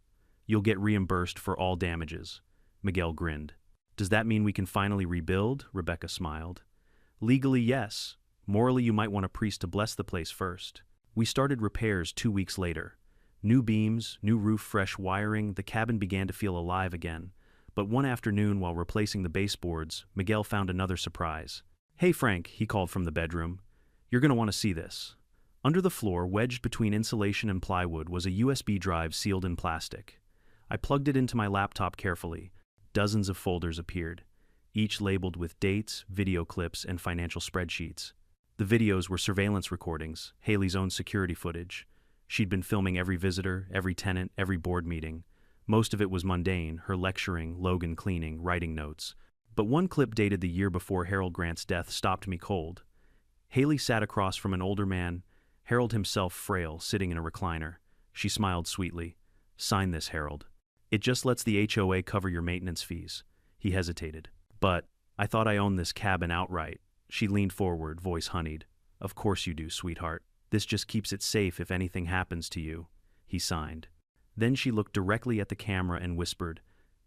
You'll get reimbursed for all damages. Miguel grinned. Does that mean we can finally rebuild? Rebecca smiled. Legally, yes. Morally, you might want a priest to bless the place first. We started repairs 2 weeks later. New beams, new roof, fresh wiring, the cabin began to feel alive again. But one afternoon, while replacing the baseboards, Miguel found another surprise. Hey Frank, he called from the bedroom. You're going to want to see this. Under the floor, wedged between insulation and plywood, was a USB drive sealed in plastic. I plugged it into my laptop carefully. Dozens of folders appeared, each labeled with dates, video clips, and financial spreadsheets. The videos were surveillance recordings, Haley's own security footage. She'd been filming every visitor, every tenant, every board meeting. Most of it was mundane, her lecturing, Logan cleaning, writing notes. But one clip dated the year before Harold Grant's death stopped me cold. Haley sat across from an older man, Harold himself frail, sitting in a recliner. She smiled sweetly. Sign this, Harold. It just lets the HOA cover your maintenance fees. He hesitated. But I thought I owned this cabin outright. She leaned forward, voice honeyed. Of course you do, sweetheart. This just keeps it safe if anything happens to you. He signed. Then she looked directly at the camera and whispered,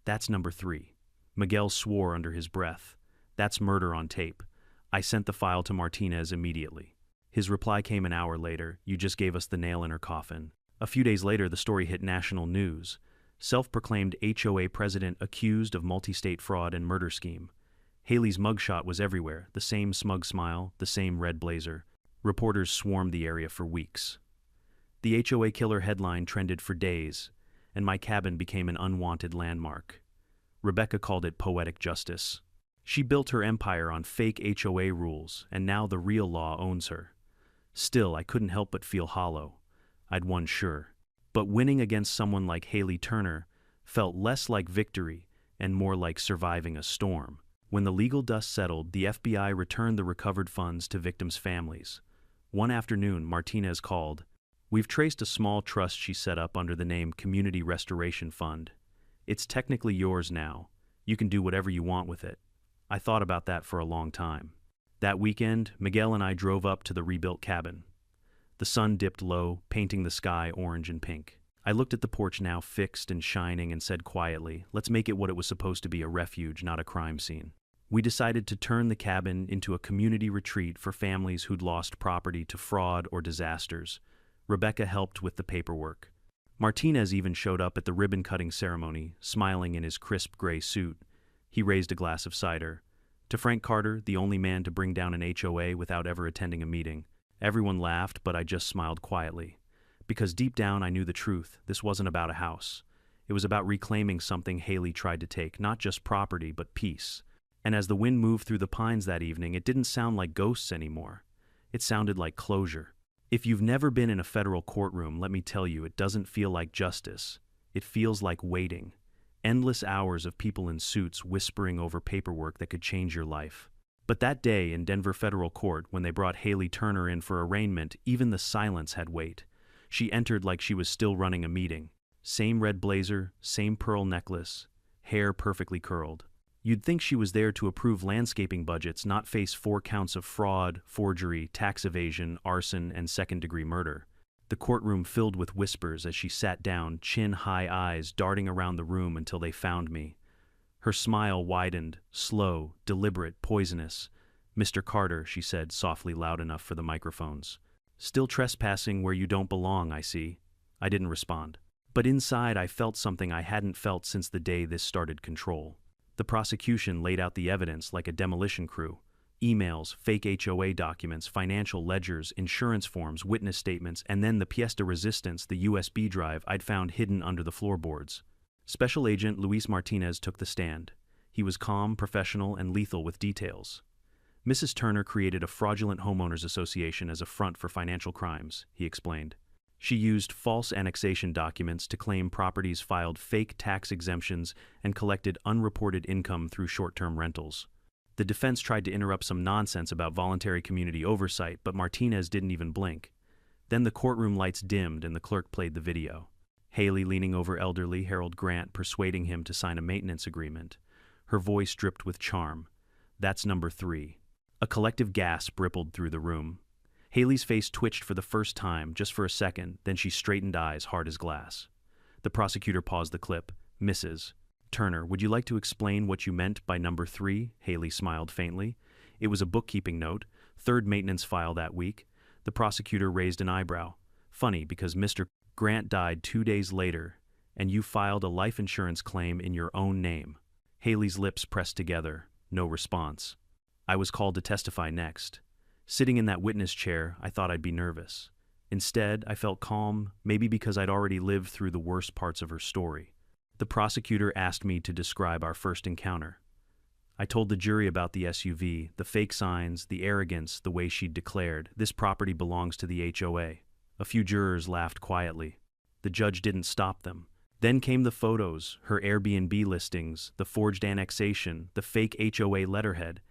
That's number 3. Miguel swore under his breath. That's murder on tape. I sent the file to Martinez immediately. His reply came an hour later. You just gave us the nail in her coffin. A few days later, the story hit national news. Self-proclaimed HOA president accused of multi-state fraud and murder scheme. Haley's mugshot was everywhere, the same smug smile, the same red blazer. Reporters swarmed the area for weeks. The HOA killer headline trended for days, and my cabin became an unwanted landmark. Rebecca called it poetic justice. She built her empire on fake HOA rules, and now the real law owns her. Still, I couldn't help but feel hollow. I'd won, sure. But winning against someone like Haley Turner felt less like victory and more like surviving a storm. When the legal dust settled, the FBI returned the recovered funds to victims' families. One afternoon, Martinez called. We've traced a small trust she set up under the name Community Restoration Fund. It's technically yours now. You can do whatever you want with it. I thought about that for a long time. That weekend, Miguel and I drove up to the rebuilt cabin. The sun dipped low, painting the sky orange and pink. I looked at the porch now fixed and shining and said quietly, let's make it what it was supposed to be, a refuge, not a crime scene. We decided to turn the cabin into a community retreat for families who'd lost property to fraud or disasters. Rebecca helped with the paperwork. Martinez even showed up at the ribbon-cutting ceremony, smiling in his crisp gray suit. He raised a glass of cider. To Frank Carter, the only man to bring down an HOA without ever attending a meeting. Everyone laughed, but I just smiled quietly. Because deep down I knew the truth. This wasn't about a house. It was about reclaiming something Haley tried to take, not just property, but peace. And as the wind moved through the pines that evening, it didn't sound like ghosts anymore. It sounded like closure. If you've never been in a federal courtroom, let me tell you, it doesn't feel like justice. It feels like waiting. Endless hours of people in suits whispering over paperwork that could change your life. But that day in Denver federal court, when they brought Haley Turner in for arraignment, even the silence had weight. She entered like she was still running a meeting. Same red blazer, same pearl necklace, hair perfectly curled. You'd think she was there to approve landscaping budgets, not face 4 counts of fraud, forgery, tax evasion, arson, and second-degree murder. The courtroom filled with whispers as she sat down, chin-high eyes darting around the room until they found me. Her smile widened, slow, deliberate, poisonous. "Mr. Carter," she said, softly loud enough for the microphones. "Still trespassing where you don't belong, I see." I didn't respond. But inside I felt something I hadn't felt since the day this started control. The prosecution laid out the evidence like a demolition crew. Emails, fake HOA documents, financial ledgers, insurance forms, witness statements, and then the pièce de résistance, the USB drive I'd found hidden under the floorboards. Special Agent Luis Martinez took the stand. He was calm, professional, and lethal with details. "Mrs. Turner created a fraudulent homeowners association as a front for financial crimes," he explained. "She used false annexation documents to claim properties, filed fake tax exemptions, and collected unreported income through short-term rentals. The defense tried to interrupt some nonsense about voluntary community oversight, but Martinez didn't even blink. Then the courtroom lights dimmed and the clerk played the video. Haley leaning over elderly Harold Grant, persuading him to sign a maintenance agreement. Her voice dripped with charm. "That's number 3. A collective gasp rippled through the room. Haley's face twitched for the first time, just for a second, then she straightened, eyes hard as glass. The prosecutor paused the clip. "Mrs. Turner, would you like to explain what you meant by number 3? Haley smiled faintly. "It was a bookkeeping note, 3rd maintenance file that week." The prosecutor raised an eyebrow. "Funny, because Mr. Grant died 2 days later, and you filed a life insurance claim in your own name." Haley's lips pressed together. No response. I was called to testify next. Sitting in that witness chair, I thought I'd be nervous. Instead, I felt calm, maybe because I'd already lived through the worst parts of her story. The prosecutor asked me to describe our first encounter. I told the jury about the SUV, the fake signs, the arrogance, the way she'd declared, "This property belongs to the HOA." A few jurors laughed quietly. The judge didn't stop them. Then came the photos, her Airbnb listings, the forged annexation, the fake HOA letterhead.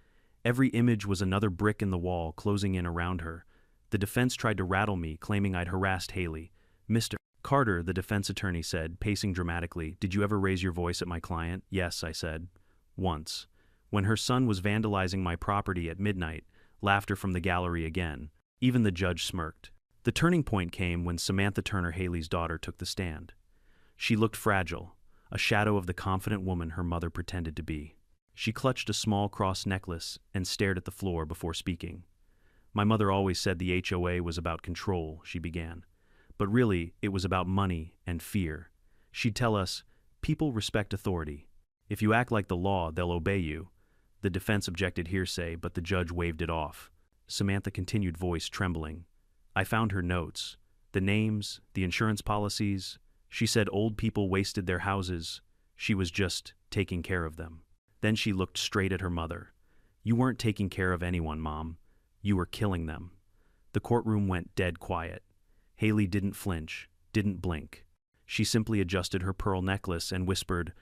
Every image was another brick in the wall, closing in around her. The defense tried to rattle me, claiming I'd harassed Haley. "Mr. Carter," the defense attorney said, pacing dramatically, "did you ever raise your voice at my client?" "Yes," I said. "Once. When her son was vandalizing my property at midnight." Laughter from the gallery again. Even the judge smirked. The turning point came when Samantha Turner, Haley's daughter, took the stand. She looked fragile, a shadow of the confident woman her mother pretended to be. She clutched a small cross necklace and stared at the floor before speaking. "My mother always said the HOA was about control," she began. "But really, it was about money and fear. She'd tell us, 'People respect authority. If you act like the law, they'll obey you.'" The defense objected hearsay, but the judge waved it off. Samantha continued, voice trembling. "I found her notes. The names, the insurance policies. She said old people wasted their houses. She was just taking care of them." Then she looked straight at her mother. "You weren't taking care of anyone, Mom. You were killing them." The courtroom went dead quiet. Haley didn't flinch, didn't blink. She simply adjusted her pearl necklace and whispered,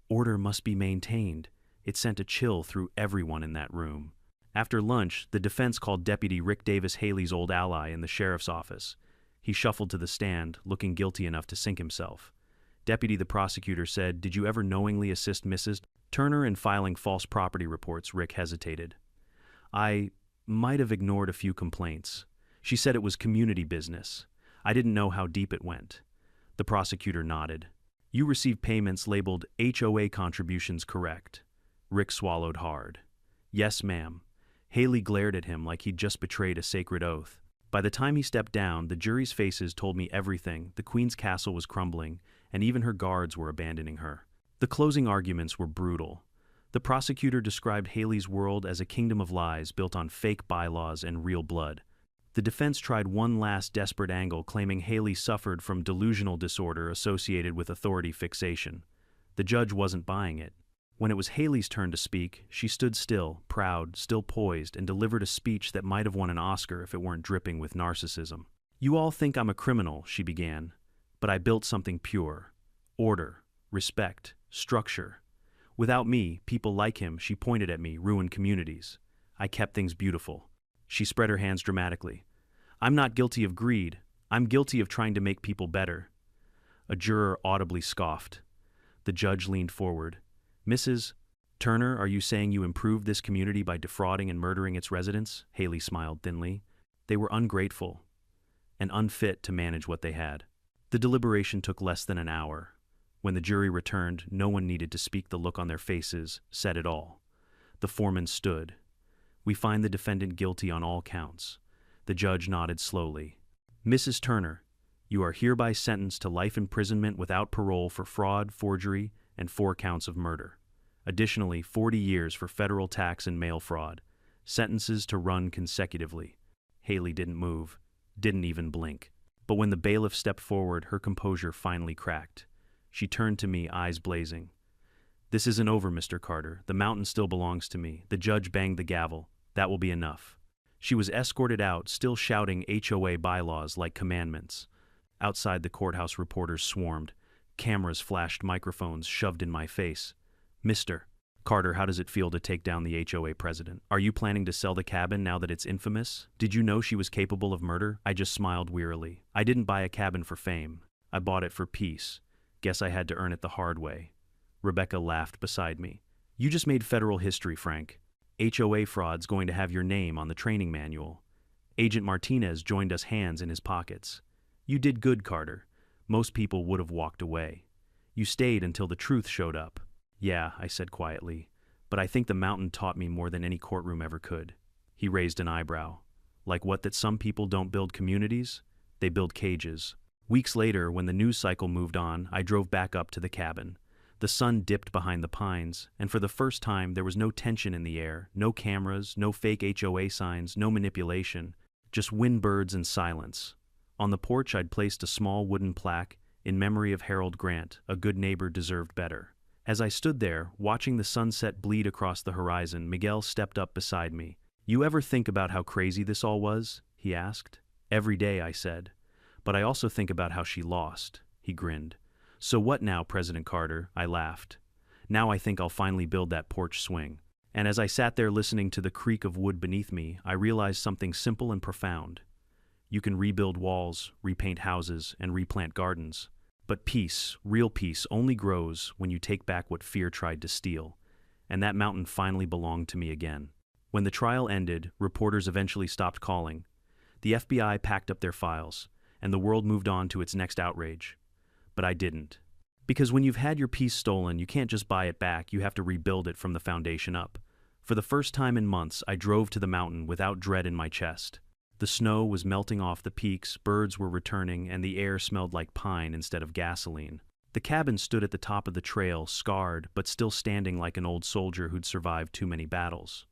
"Order must be maintained." It sent a chill through everyone in that room. After lunch, the defense called Deputy Rick Davis, Haley's old ally, in the sheriff's office. He shuffled to the stand, looking guilty enough to sink himself. "Deputy," the prosecutor said, "did you ever knowingly assist Mrs. Turner in filing false property reports?" Rick hesitated. "I might have ignored a few complaints. She said it was community business. I didn't know how deep it went." The prosecutor nodded. "You received payments labeled HOA contributions, correct?" Rick swallowed hard. "Yes, ma'am." Haley glared at him like he'd just betrayed a sacred oath. By the time he stepped down, the jury's faces told me everything. The Queen's castle was crumbling, and even her guards were abandoning her. The closing arguments were brutal. The prosecutor described Haley's world as a kingdom of lies built on fake bylaws and real blood. The defense tried one last desperate angle, claiming Haley suffered from delusional disorder associated with authority fixation. The judge wasn't buying it. When it was Haley's turn to speak, she stood still, proud, still poised, and delivered a speech that might have won an Oscar if it weren't dripping with narcissism. "You all think I'm a criminal," she began, "but I built something pure. Order, respect, structure. Without me, people like him," she pointed at me, "ruined communities. I kept things beautiful." She spread her hands dramatically. "I'm not guilty of greed. I'm guilty of trying to make people better." A juror audibly scoffed. The judge leaned forward. "Mrs. Turner, are you saying you improved this community by defrauding and murdering its residents? Haley smiled thinly. They were ungrateful and unfit to manage what they had. The deliberation took less than an hour. When the jury returned, no one needed to speak. The look on their faces said it all. The foreman stood. We find the defendant guilty on all counts. The judge nodded slowly. Mrs. Turner, you are hereby sentenced to life imprisonment without parole for fraud, forgery, and 4 counts of murder. Additionally, 40 years for federal tax and mail fraud. Sentences to run consecutively. Haley didn't move, didn't even blink. But when the bailiff stepped forward, her composure finally cracked. She turned to me, eyes blazing. This isn't over, Mr. Carter. The mountain still belongs to me. The judge banged the gavel. That will be enough. She was escorted out, still shouting HOA bylaws like commandments. Outside, the courthouse reporters swarmed. Cameras flashed, microphones shoved in my face. Mr. Carter, how does it feel to take down the HOA president? Are you planning to sell the cabin now that it's infamous? Did you know she was capable of murder? I just smiled wearily. I didn't buy a cabin for fame. I bought it for peace. Guess I had to earn it the hard way. Rebecca laughed beside me. You just made federal history, Frank. HOA fraud's going to have your name on the training manual. Agent Martinez joined us, hands in his pockets. You did good, Carter. Most people would have walked away. You stayed until the truth showed up. Yeah, I said quietly, but I think the mountain taught me more than any courtroom ever could. He raised an eyebrow. Like what, that some people don't build communities? They build cages. Weeks later, when the news cycle moved on, I drove back up to the cabin. The sun dipped behind the pines, and for the first time there was no tension in the air, no cameras, no fake HOA signs, no manipulation, just wind, birds, and silence. On the porch I'd placed a small wooden plaque, in memory of Harold Grant, a good neighbor deserved better. As I stood there, watching the sunset bleed across the horizon, Miguel stepped up beside me. You ever think about how crazy this all was? He asked. Every day, I said. But I also think about how she lost. He grinned. So what now, President Carter? I laughed. Now I think I'll finally build that porch swing. And as I sat there listening to the creak of wood beneath me, I realized something simple and profound. You can rebuild walls, repaint houses, and replant gardens. But peace, real peace, only grows when you take back what fear tried to steal. And that mountain finally belonged to me again. When the trial ended, reporters eventually stopped calling. The FBI packed up their files, and the world moved on to its next outrage. But I didn't. Because when you've had your peace stolen, you can't just buy it back, you have to rebuild it from the foundation up. For the first time in months, I drove to the mountain without dread in my chest. The snow was melting off the peaks, birds were returning, and the air smelled like pine instead of gasoline. The cabin stood at the top of the trail, scarred, but still standing like an old soldier who'd survived too many battles.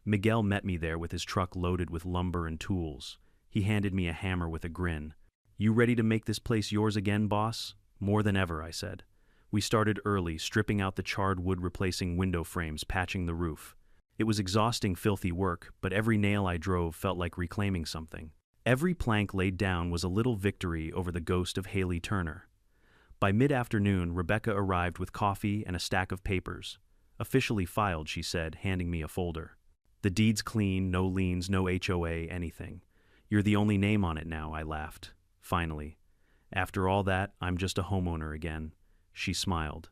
Miguel met me there with his truck loaded with lumber and tools. He handed me a hammer with a grin. You ready to make this place yours again, boss? More than ever, I said. We started early, stripping out the charred wood, replacing window frames, patching the roof. It was exhausting, filthy work, but every nail I drove felt like reclaiming something. Every plank laid down was a little victory over the ghost of Haley Turner. By mid-afternoon, Rebecca arrived with coffee and a stack of papers. Officially filed, she said, handing me a folder. The deed's clean, no liens, no HOA, anything. You're the only name on it now, I laughed. Finally. After all that, I'm just a homeowner again. She smiled.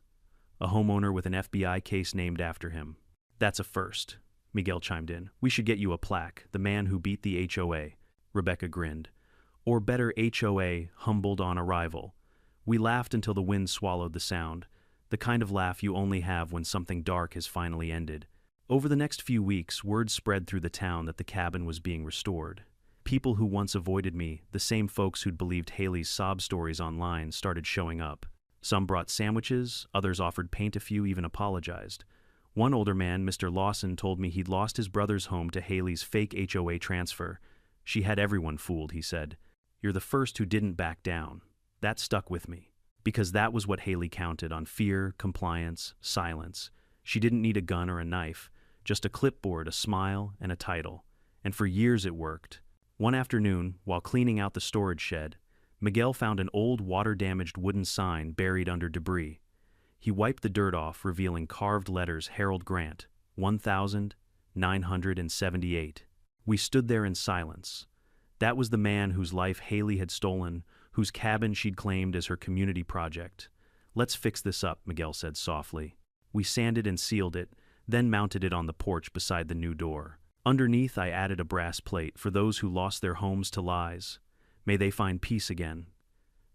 A homeowner with an FBI case named after him. That's a first, Miguel chimed in. We should get you a plaque, the man who beat the HOA. Rebecca grinned. Or better, HOA, humbled on arrival. We laughed until the wind swallowed the sound, the kind of laugh you only have when something dark has finally ended. Over the next few weeks, word spread through the town that the cabin was being restored. People who once avoided me, the same folks who'd believed Haley's sob stories online, started showing up. Some brought sandwiches, others offered paint, a few even apologized. One older man, Mr. Lawson, told me he'd lost his brother's home to Haley's fake HOA transfer. She had everyone fooled, he said. You're the first who didn't back down. That stuck with me. Because that was what Haley counted on: fear, compliance, silence. She didn't need a gun or a knife, just a clipboard, a smile, and a title. And for years it worked. One afternoon, while cleaning out the storage shed, Miguel found an old water-damaged wooden sign buried under debris. He wiped the dirt off, revealing carved letters: Harold Grant, 1978. We stood there in silence. That was the man whose life Haley had stolen, whose cabin she'd claimed as her community project. Let's fix this up, Miguel said softly. We sanded and sealed it, then mounted it on the porch beside the new door. Underneath, I added a brass plate for those who lost their homes to lies. May they find peace again.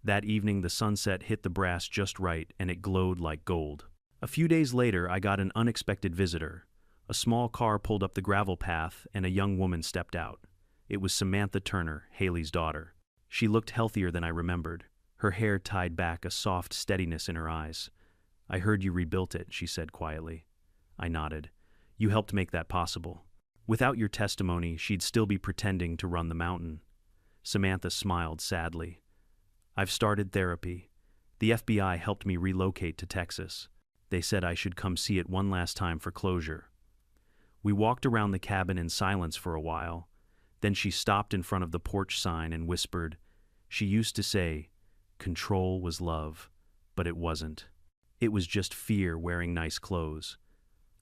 That evening, the sunset hit the brass just right, and it glowed like gold. A few days later, I got an unexpected visitor. A small car pulled up the gravel path, and a young woman stepped out. It was Samantha Turner, Haley's daughter. She looked healthier than I remembered, her hair tied back, a soft steadiness in her eyes. "I heard you rebuilt it," she said quietly. I nodded. "You helped make that possible. Without your testimony, she'd still be pretending to run the mountain." Samantha smiled sadly. "I've started therapy. The FBI helped me relocate to Texas. They said I should come see it one last time for closure." We walked around the cabin in silence for a while. Then she stopped in front of the porch sign and whispered, "She used to say, control was love, but it wasn't. It was just fear wearing nice clothes."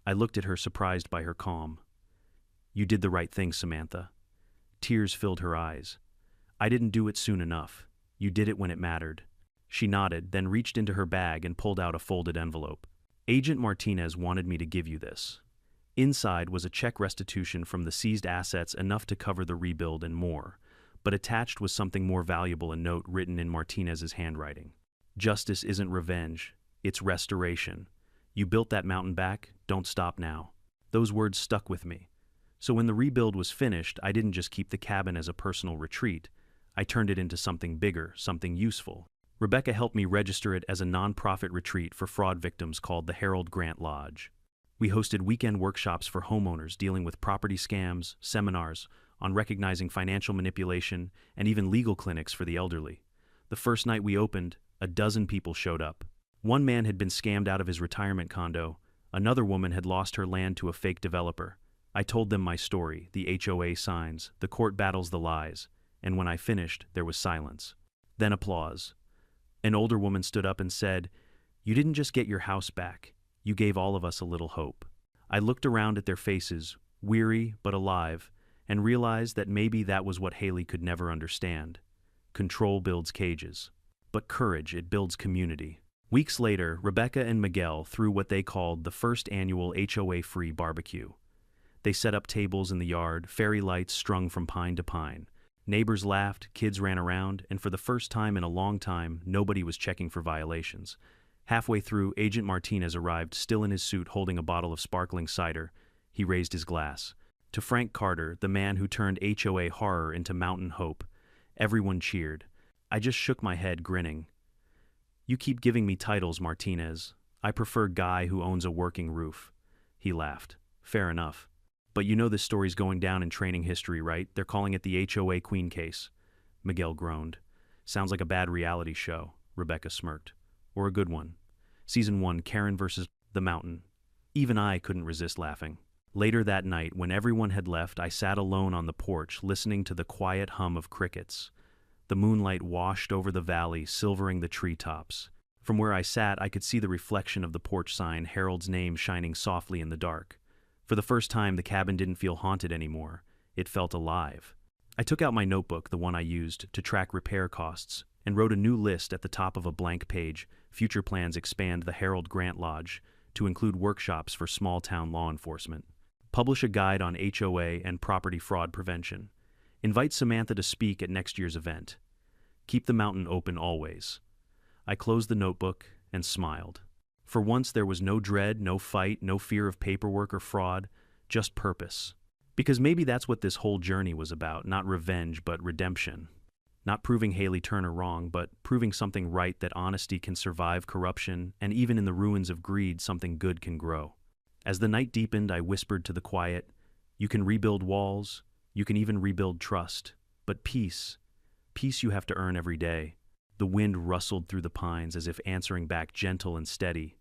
I looked at her, surprised by her calm. "You did the right thing, Samantha." Tears filled her eyes. "I didn't do it soon enough. You did it when it mattered." She nodded, then reached into her bag and pulled out a folded envelope. "Agent Martinez wanted me to give you this." Inside was a check restitution from the seized assets, enough to cover the rebuild and more, but attached was something more valuable, a note written in Martinez's handwriting. "Justice isn't revenge, it's restoration. You built that mountain back, don't stop now." Those words stuck with me. So when the rebuild was finished, I didn't just keep the cabin as a personal retreat. I turned it into something bigger, something useful. Rebecca helped me register it as a nonprofit retreat for fraud victims called the Harold Grant Lodge. We hosted weekend workshops for homeowners dealing with property scams, seminars on recognizing financial manipulation, and even legal clinics for the elderly. The first night we opened, a dozen people showed up. One man had been scammed out of his retirement condo. Another woman had lost her land to a fake developer. I told them my story, the HOA signs, the court battles, the lies, and when I finished, there was silence. Then applause. An older woman stood up and said, "You didn't just get your house back. You gave all of us a little hope." I looked around at their faces, weary but alive, and realized that maybe that was what Haley could never understand. Control builds cages, but courage, it builds community. Weeks later, Rebecca and Miguel threw what they called the first annual HOA-free barbecue. They set up tables in the yard, fairy lights strung from pine to pine. Neighbors laughed, kids ran around, and for the first time in a long time, nobody was checking for violations. Halfway through, Agent Martinez arrived, still in his suit, holding a bottle of sparkling cider. He raised his glass. To Frank Carter, the man who turned HOA horror into mountain hope. Everyone cheered. I just shook my head, grinning. "You keep giving me titles, Martinez. I prefer guy who owns a working roof." He laughed. "Fair enough. But you know this story's going down in training history, right? They're calling it the HOA Queen case." Miguel groaned. "Sounds like a bad reality show," Rebecca smirked. "Or a good one. Season 1, Karen versus the Mountain." Even I couldn't resist laughing. Later that night, when everyone had left, I sat alone on the porch, listening to the quiet hum of crickets. The moonlight washed over the valley, silvering the treetops. From where I sat, I could see the reflection of the porch sign, Harold's name shining softly in the dark. For the first time, the cabin didn't feel haunted anymore. It felt alive. I took out my notebook, the one I used to track repair costs, and wrote a new list at the top of a blank page. Future plans expand the Harold Grant Lodge to include workshops for small-town law enforcement. Publish a guide on HOA and property fraud prevention. Invite Samantha to speak at next year's event. Keep the mountain open always. I closed the notebook and smiled. For once, there was no dread, no fight, no fear of paperwork or fraud, just purpose. Because maybe that's what this whole journey was about, not revenge, but redemption. Not proving Haley Turner wrong, but proving something right, that honesty can survive corruption, and even in the ruins of greed, something good can grow. As the night deepened, I whispered to the quiet, "You can rebuild walls, you can even rebuild trust, but peace you have to earn every day." The wind rustled through the pines as if answering back, gentle and steady.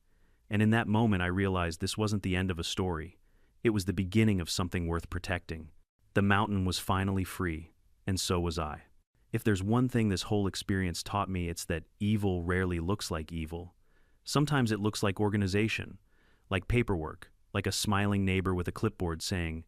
And in that moment, I realized this wasn't the end of a story. It was the beginning of something worth protecting. The mountain was finally free, and so was I. If there's one thing this whole experience taught me, it's that evil rarely looks like evil. Sometimes it looks like organization, like paperwork, like a smiling neighbor with a clipboard saying,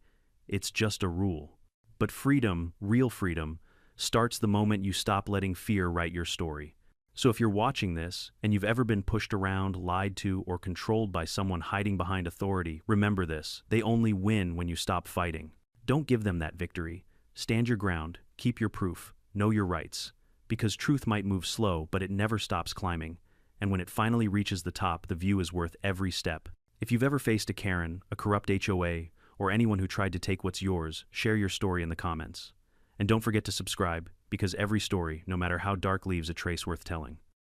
"It's just a rule." But freedom, real freedom, starts the moment you stop letting fear write your story. So if you're watching this, and you've ever been pushed around, lied to, or controlled by someone hiding behind authority, remember this: they only win when you stop fighting. Don't give them that victory. Stand your ground, keep your proof, know your rights. Because truth might move slow, but it never stops climbing. And when it finally reaches the top, the view is worth every step. If you've ever faced a Karen, a corrupt HOA, or anyone who tried to take what's yours, share your story in the comments. And don't forget to subscribe, because every story, no matter how dark, leaves a trace worth telling.